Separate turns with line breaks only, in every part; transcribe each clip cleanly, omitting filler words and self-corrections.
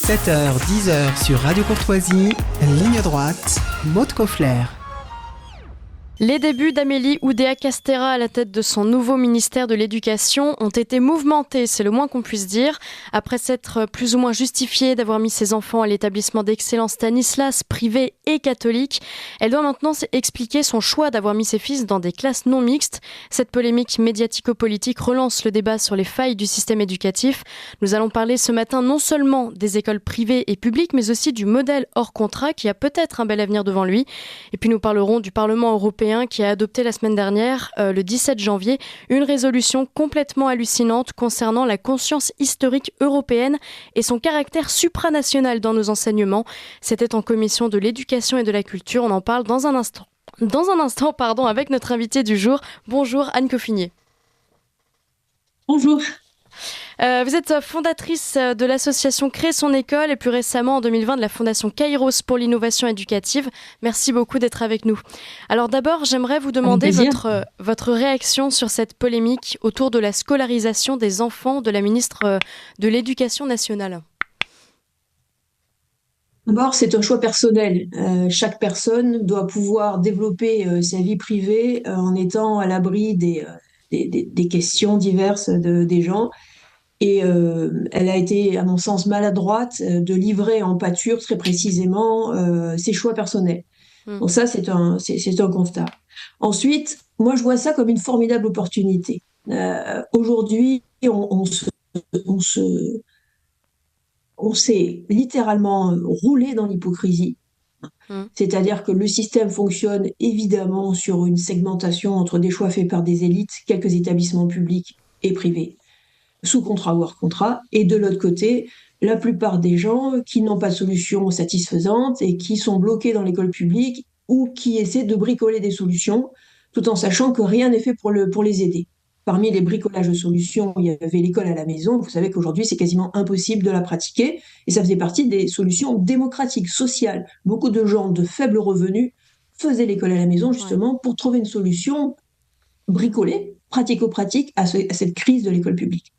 7h, 10h sur Radio Courtoisie, ligne droite, Maud Koffler.
Les débuts d'Amélie Oudéa-Castéra à la tête de son nouveau ministère de l'Éducation ont été mouvementés, c'est le moins qu'on puisse dire. Après s'être plus ou moins justifiée d'avoir mis ses enfants à l'établissement d'excellence Stanislas, privé et catholique, elle doit maintenant expliquer son choix d'avoir mis ses fils dans des classes non mixtes. Cette polémique médiatico-politique relance le débat sur les failles du système éducatif. Nous allons parler ce matin non seulement des écoles privées et publiques, mais aussi du modèle hors contrat qui a peut-être un bel avenir devant lui. Et puis nous parlerons du Parlement européen qui a adopté la semaine dernière, le 17 janvier, une résolution complètement hallucinante concernant la conscience historique européenne et son caractère supranational dans nos enseignements. C'était en commission de l'éducation et de la culture. On en parle dans un instant. Avec notre invitée du jour. Bonjour Anne Coffinier.
Bonjour.
Vous êtes fondatrice de l'association Créer son école et plus récemment en 2020 de la fondation Kairos pour l'innovation éducative. Merci beaucoup d'être avec nous. Alors d'abord, j'aimerais vous demander votre réaction sur cette polémique autour de la scolarisation des enfants de la ministre de l'Éducation nationale.
D'abord, c'est un choix personnel. Chaque personne doit pouvoir développer sa vie privée en étant à l'abri des questions diverses des gens. Et elle a été, à mon sens, maladroite de livrer en pâture très précisément ses choix personnels. Donc ça, c'est un constat. Ensuite, moi, je vois ça comme une formidable opportunité. Aujourd'hui, on s'est littéralement roulé dans l'hypocrisie. C'est-à-dire que le système fonctionne évidemment sur une segmentation entre des choix faits par des élites, quelques établissements publics et privés, sous contrat ou hors contrat, et de l'autre côté, la plupart des gens qui n'ont pas de solution satisfaisante et qui sont bloqués dans l'école publique ou qui essaient de bricoler des solutions tout en sachant que rien n'est fait pour les aider. Parmi les bricolages de solutions, il y avait l'école à la maison. Vous savez qu'aujourd'hui, c'est quasiment impossible de la pratiquer et ça faisait partie des solutions démocratiques, sociales. Beaucoup de gens de faibles revenus faisaient l'école à la maison justement pour trouver une solution bricolée, pratico-pratique à cette crise de l'école publique.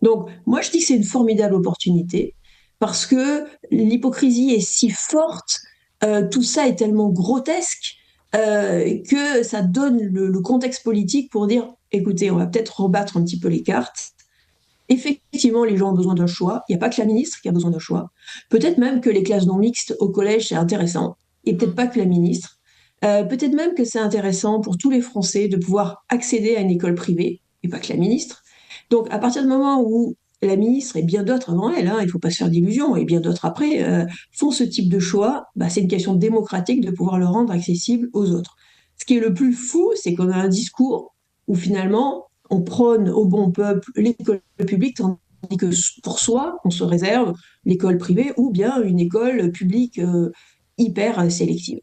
Donc, moi, je dis que c'est une formidable opportunité parce que l'hypocrisie est si forte, tout ça est tellement grotesque que ça donne le contexte politique pour dire, écoutez, on va peut-être rebattre un petit peu les cartes. Effectivement, les gens ont besoin d'un choix. Il n'y a pas que la ministre qui a besoin d'un choix. Peut-être même que les classes non mixtes au collège, c'est intéressant. Et peut-être pas que la ministre. Peut-être même que c'est intéressant pour tous les Français de pouvoir accéder à une école privée, et pas que la ministre. Donc, à partir du moment où la ministre et bien d'autres avant elle, il ne faut pas se faire d'illusions, et bien d'autres après, font ce type de choix, c'est une question démocratique de pouvoir le rendre accessible aux autres. Ce qui est le plus fou, c'est qu'on a un discours où finalement, on prône au bon peuple l'école publique, tandis que pour soi, on se réserve l'école privée ou bien une école publique hyper sélective.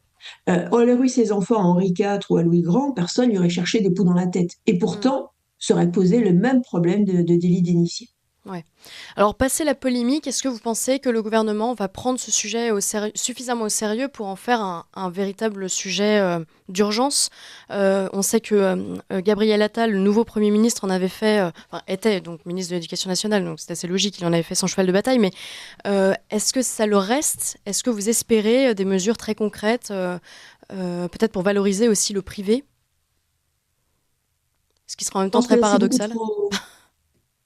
On aurait eu ses enfants à Henri IV ou à Louis Grand, personne n'y aurait cherché des poux dans la tête. Et pourtant, serait posé le même problème de délit d'initié.
Ouais. Alors, passé la polémique, est-ce que vous pensez que le gouvernement va prendre ce sujet suffisamment au sérieux pour en faire un véritable sujet d'urgence ? On sait que Gabriel Attal, le nouveau Premier ministre, était donc ministre de l'Éducation nationale, donc c'est assez logique, il en avait fait son cheval de bataille, mais est-ce que ça le reste ? Est-ce que vous espérez des mesures très concrètes, peut-être pour valoriser aussi le privé ? Ce qui sera en même temps très paradoxal.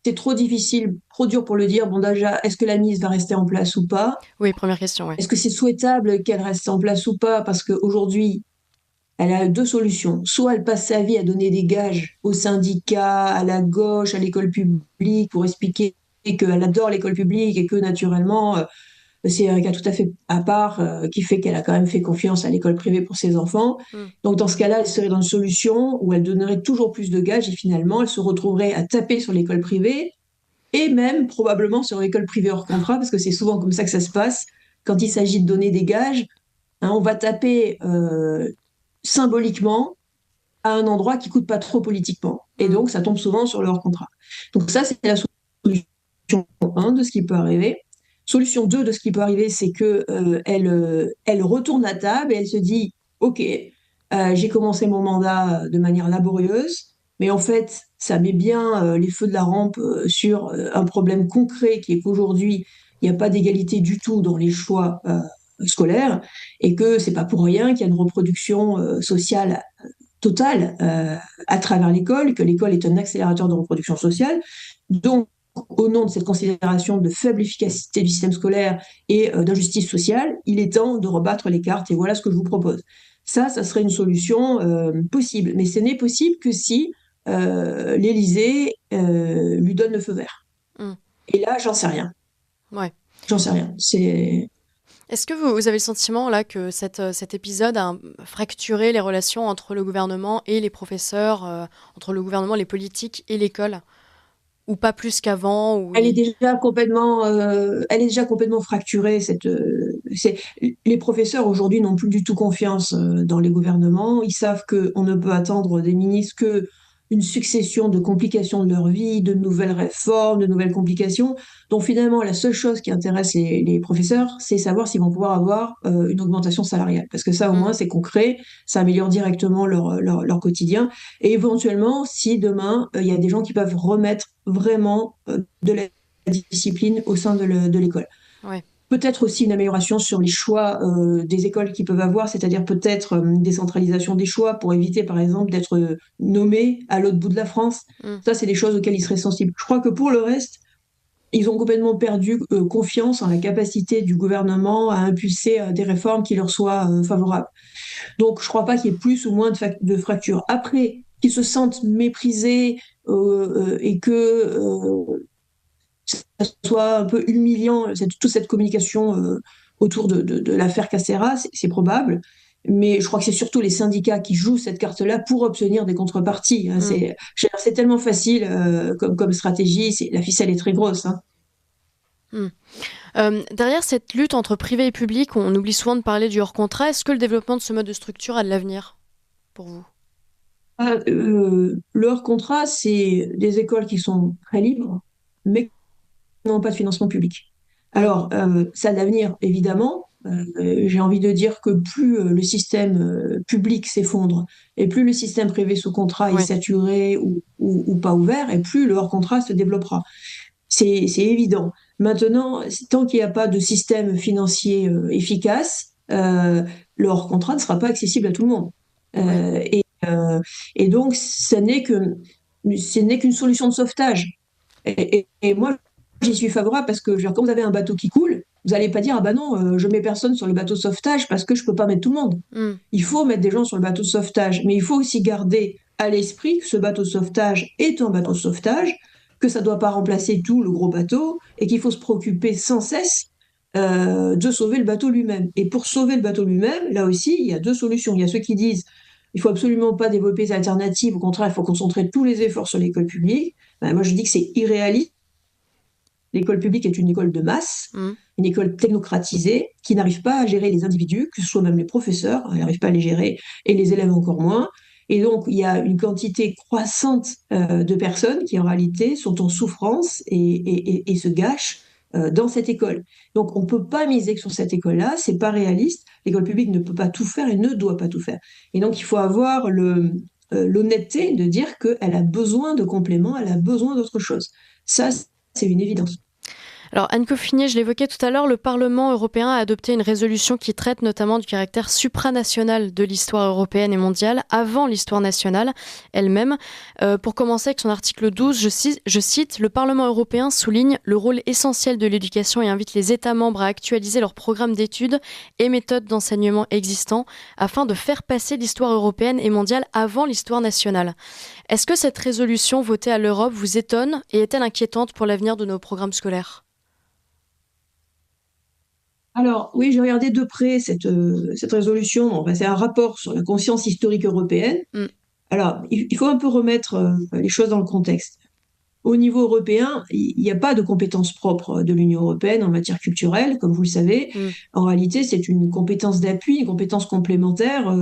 C'est trop difficile, trop dur pour le dire. Bon, déjà, est-ce que la ministre va rester en place ou pas ?
Oui, première question. Ouais.
Est-ce que c'est souhaitable qu'elle reste en place ou pas ? Parce qu'aujourd'hui, elle a deux solutions. Soit elle passe sa vie à donner des gages aux syndicats, à la gauche, à l'école publique, pour expliquer qu'elle adore l'école publique et que naturellement, c'est un cas tout à fait à part qui fait qu'elle a quand même fait confiance à l'école privée pour ses enfants. Donc dans ce cas-là, elle serait dans une solution où elle donnerait toujours plus de gages et finalement, elle se retrouverait à taper sur l'école privée et même probablement sur l'école privée hors contrat, parce que c'est souvent comme ça que ça se passe. Quand il s'agit de donner des gages, on va taper symboliquement à un endroit qui ne coûte pas trop politiquement. Et donc, ça tombe souvent sur le hors contrat. Donc ça, c'est la solution 1 de ce qui peut arriver. Solution 2 de ce qui peut arriver, c'est qu'elle retourne à table et elle se dit « Ok, j'ai commencé mon mandat de manière laborieuse, mais en fait, ça met bien les feux de la rampe sur un problème concret qui est qu'aujourd'hui, il il n'y a pas d'égalité du tout dans les choix scolaires, et que c'est pas pour rien qu'il y a une reproduction sociale totale à travers l'école, que l'école est un accélérateur de reproduction sociale. Donc, au nom de cette considération de faible efficacité du système scolaire et d'injustice sociale, il est temps de rebattre les cartes, et voilà ce que je vous propose. Ça serait une solution possible, mais ce n'est possible que si l'Élysée lui donne le feu vert. Et là, j'en sais rien.
Ouais.
J'en sais rien.
Est-ce que vous avez le sentiment là que cet épisode a fracturé les relations entre le gouvernement et les professeurs, entre le gouvernement, les politiques et l'école, ou pas plus qu'avant
Elle est déjà complètement fracturée. Les professeurs aujourd'hui n'ont plus du tout confiance dans les gouvernements. Ils savent qu'on ne peut attendre des ministres que une succession de complications de leur vie, de nouvelles réformes, de nouvelles complications. Donc finalement, la seule chose qui intéresse les professeurs, c'est savoir s'ils vont pouvoir avoir une augmentation salariale. Parce que ça, au moins, c'est concret, ça améliore directement leur quotidien. Et éventuellement, si demain, il y a des gens qui peuvent remettre vraiment de la discipline au sein de l'école.
Ouais.
Peut-être aussi une amélioration sur les choix des écoles qu'ils peuvent avoir, c'est-à-dire peut-être une décentralisation des choix pour éviter, par exemple, d'être nommés à l'autre bout de la France. Ça, c'est des choses auxquelles ils seraient sensibles. Je crois que pour le reste, ils ont complètement perdu confiance en la capacité du gouvernement à impulser des réformes qui leur soient favorables. Donc, je ne crois pas qu'il y ait plus ou moins de fractures. Après, qu'ils se sentent méprisés et que ça soit un peu humiliant, toute cette communication autour de l'affaire Cassera, c'est probable. Mais je crois que c'est surtout les syndicats qui jouent cette carte-là pour obtenir des contreparties. Hein. C'est tellement facile comme stratégie, la ficelle est très grosse. Hein.
Derrière cette lutte entre privé et public, on oublie souvent de parler du hors-contrat. Est-ce que le développement de ce mode de structure a de l'avenir pour vous ?
Le hors-contrat, c'est des écoles qui sont très libres, mais qui n'ont pas de financement public. Alors, ça a de l'avenir, évidemment. J'ai envie de dire que plus le système public s'effondre, et plus le système privé sous contrat est saturé ou pas ouvert, et plus le hors-contrat se développera. C'est évident. Maintenant, tant qu'il n'y a pas de système financier efficace, le hors-contrat ne sera pas accessible à tout le monde. Et donc, ce n'est qu'une solution de sauvetage. Et moi, j'y suis favorable parce que quand vous avez un bateau qui coule, vous n'allez pas dire « Ah ben non, je mets personne sur le bateau de sauvetage parce que je ne peux pas mettre tout le monde. » Il faut mettre des gens sur le bateau de sauvetage, mais il faut aussi garder à l'esprit que ce bateau de sauvetage est un bateau de sauvetage, que ça ne doit pas remplacer tout le gros bateau et qu'il faut se préoccuper sans cesse de sauver le bateau lui-même. Et pour sauver le bateau lui-même, là aussi, il y a deux solutions. Il y a ceux qui disent il ne faut absolument pas développer des alternatives, au contraire, il faut concentrer tous les efforts sur l'école publique. Moi, je dis que c'est irréaliste. L'école publique est une école de masse, une école technocratisée, qui n'arrive pas à gérer les individus, que ce soit même les professeurs, elle n'arrive pas à les gérer, et les élèves encore moins. Et donc, il y a une quantité croissante de personnes qui, en réalité, sont en souffrance et se gâchent dans cette école. Donc, on ne peut pas miser que sur cette école-là, c'est pas réaliste. L'école publique ne peut pas tout faire et ne doit pas tout faire. Et donc, il faut avoir l'honnêteté de dire qu'elle a besoin de compléments, elle a besoin d'autre chose. Ça, c'est une évidence.
Alors Anne Coffinier, je l'évoquais tout à l'heure, le Parlement européen a adopté une résolution qui traite notamment du caractère supranational de l'histoire européenne et mondiale avant l'histoire nationale elle-même. Pour commencer avec son article 12, je cite « Le Parlement européen souligne le rôle essentiel de l'éducation et invite les États membres à actualiser leurs programmes d'études et méthodes d'enseignement existants afin de faire passer l'histoire européenne et mondiale avant l'histoire nationale. » Est-ce que cette résolution votée à l'Europe vous étonne et est-elle inquiétante pour l'avenir de nos programmes scolaires ?
Alors, oui, j'ai regardé de près cette résolution. C'est un rapport sur la conscience historique européenne. Alors, il faut un peu remettre les choses dans le contexte. Au niveau européen, il n'y a pas de compétence propre de l'Union européenne en matière culturelle, comme vous le savez. En réalité, c'est une compétence d'appui, une compétence complémentaire,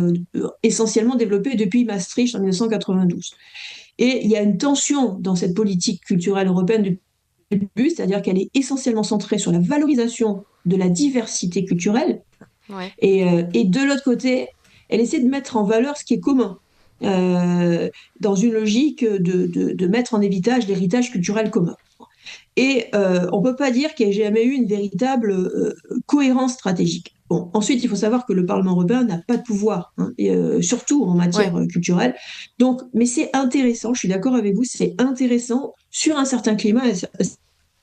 essentiellement développée depuis Maastricht en 1992. Et il y a une tension dans cette politique culturelle européenne depuis le début, c'est-à-dire qu'elle est essentiellement centrée sur la valorisation de la diversité culturelle. Et de l'autre côté, elle essaie de mettre en valeur ce qui est commun, dans une logique de mettre en héritage l'héritage culturel commun. Et on ne peut pas dire qu'il n'y ait jamais eu une véritable cohérence stratégique. Bon, ensuite, il faut savoir que le Parlement européen n'a pas de pouvoir, hein, surtout en matière culturelle. Donc, mais c'est intéressant, je suis d'accord avec vous, c'est intéressant sur un certain climat et un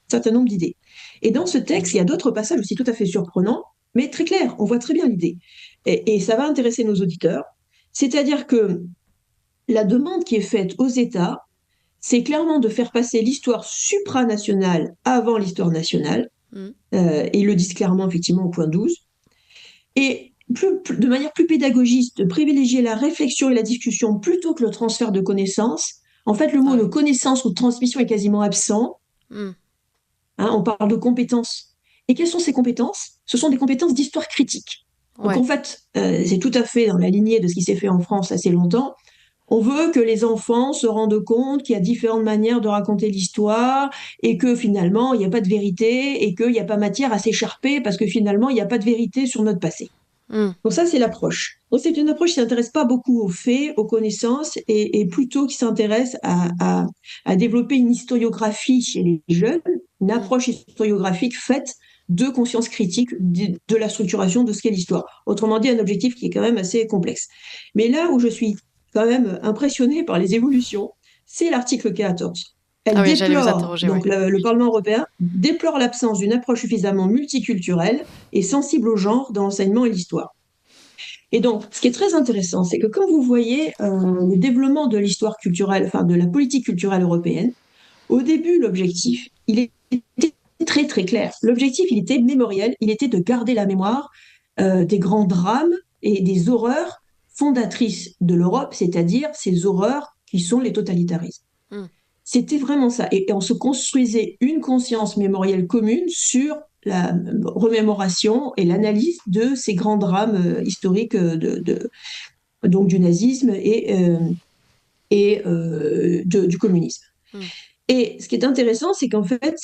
certain nombre d'idées. Et dans ce texte, il y a d'autres passages aussi tout à fait surprenants, mais très clairs, on voit très bien l'idée. Et ça va intéresser nos auditeurs. C'est-à-dire que la demande qui est faite aux États, c'est clairement de faire passer l'histoire supranationale avant l'histoire nationale. Et ils le disent clairement, effectivement, au point 12. Et de manière plus pédagogiste, de privilégier la réflexion et la discussion plutôt que le transfert de connaissances. En fait, le mot de connaissance ou de transmission est quasiment absent. Hein, on parle de compétences. Et quelles sont ces compétences? Ce sont des compétences d'histoire critique. Donc en fait, c'est tout à fait dans la lignée de ce qui s'est fait en France assez longtemps. On veut que les enfants se rendent compte qu'il y a différentes manières de raconter l'histoire et que finalement, il n'y a pas de vérité et qu'il n'y a pas matière à s'écharper parce que finalement, il n'y a pas de vérité sur notre passé. Donc ça, c'est l'approche. Donc c'est une approche qui ne s'intéresse pas beaucoup aux faits, aux connaissances et plutôt qui s'intéresse à développer une historiographie chez les jeunes, une approche historiographique faite de conscience critique de la structuration de ce qu'est l'histoire. Autrement dit, un objectif qui est quand même assez complexe. Mais là où je suis quand même impressionnée par les évolutions, c'est l'article 14. Elle déplore, donc le Parlement européen déplore l'absence d'une approche suffisamment multiculturelle et sensible au genre dans l'enseignement et l'histoire. Et donc, ce qui est très intéressant, c'est que quand vous voyez le développement de l'histoire culturelle, enfin de la politique culturelle européenne, au début, l'objectif, il était très très clair. L'objectif, il était mémoriel, il était de garder la mémoire des grands drames et des horreurs fondatrices de l'Europe, c'est-à-dire ces horreurs qui sont les totalitarismes. C'était vraiment ça. Et on se construisait une conscience mémorielle commune sur la remémoration et l'analyse de ces grands drames historiques donc du nazisme et du communisme. Et ce qui est intéressant, c'est qu'en fait,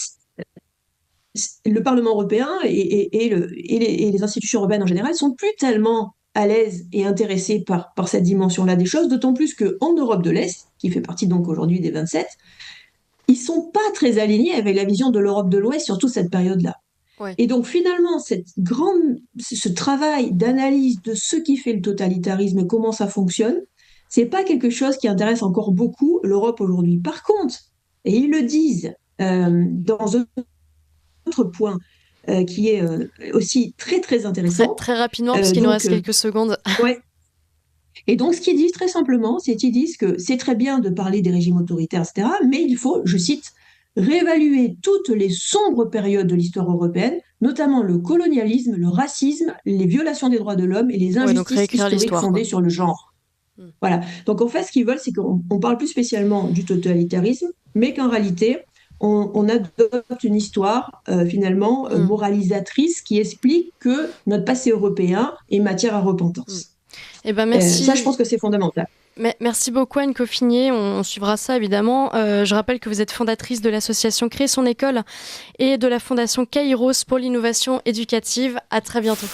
le Parlement européen et les institutions européennes en général sont plus tellement à l'aise et intéressés par cette dimension-là des choses, d'autant plus qu'en Europe de l'Est, qui fait partie donc aujourd'hui des 27, ils sont pas très alignés avec la vision de l'Europe de l'Ouest sur toute cette période-là. Et donc finalement, ce travail d'analyse de ce qui fait le totalitarisme et comment ça fonctionne, c'est pas quelque chose qui intéresse encore beaucoup l'Europe aujourd'hui. Par contre, et ils le disent dans un autre point qui est aussi très très intéressant.
Très rapidement, parce qu'il nous reste quelques secondes.
Ouais. Et donc, ce qu'ils disent très simplement, c'est qu'ils disent que c'est très bien de parler des régimes autoritaires, etc., mais il faut, je cite, réévaluer toutes les sombres périodes de l'histoire européenne, notamment le colonialisme, le racisme, les violations des droits de l'homme et les injustices historiques fondées sur le genre. Voilà. Donc, en fait, ce qu'ils veulent, c'est qu'on parle plus spécialement du totalitarisme, mais qu'en réalité, on adopte une histoire finalement moralisatrice qui explique que notre passé européen est matière à repentance.
Eh ben merci.
Ça, je pense que c'est fondamental.
Merci beaucoup Anne Coffinier, on suivra ça évidemment. Je rappelle que vous êtes fondatrice de l'association Créer son école et de la fondation Kairos pour l'innovation éducative. À très bientôt.